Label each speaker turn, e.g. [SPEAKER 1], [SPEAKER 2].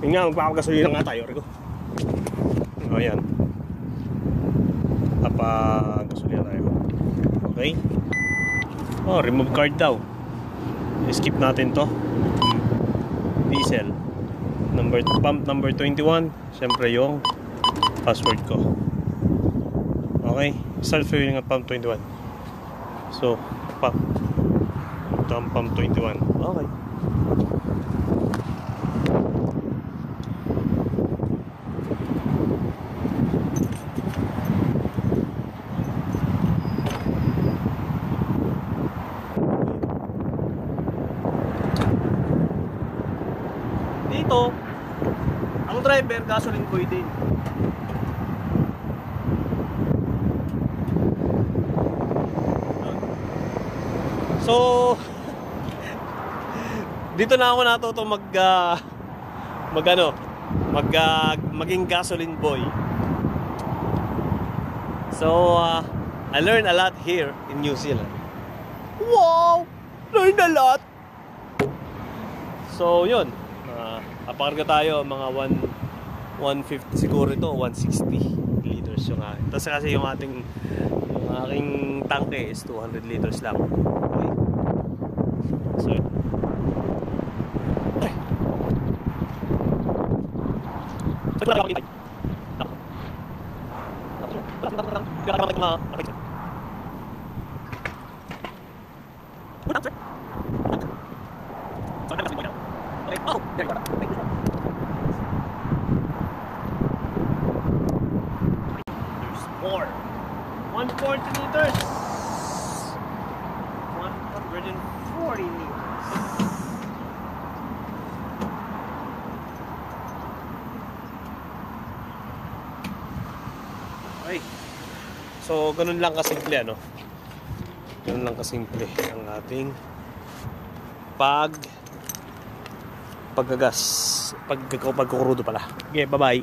[SPEAKER 1] Yun nga, magpapagasolina nga tayo, Rico. O, ayan. Papagasolina tayo. Okay. Oh, remove card daw. Skip natin to. Diesel. Pump number 21. Siyempre yung password ko. Okay. Start filling at pump 21. So, pump. Ito ang pump 21. Okay. Dito, ang driver, gasoline boy din. So, dito na ako natuto maging gasoline boy. So, I learned a lot here in New Zealand. Wow! Learned a lot! So, yun. Papakarga tayo mga 150 siguro ito, 160 liters yung akin. Tapos kasi yung aking tangke is 200 liters lang. Okay. So, okay. Oh, there you are. There's more. 140 liters. 140 liters. Okay. So, ganun lang kasimple, ano? Ganun lang kasimple ang ating paggagas. Pagkukurudo pala. Okay, bye-bye.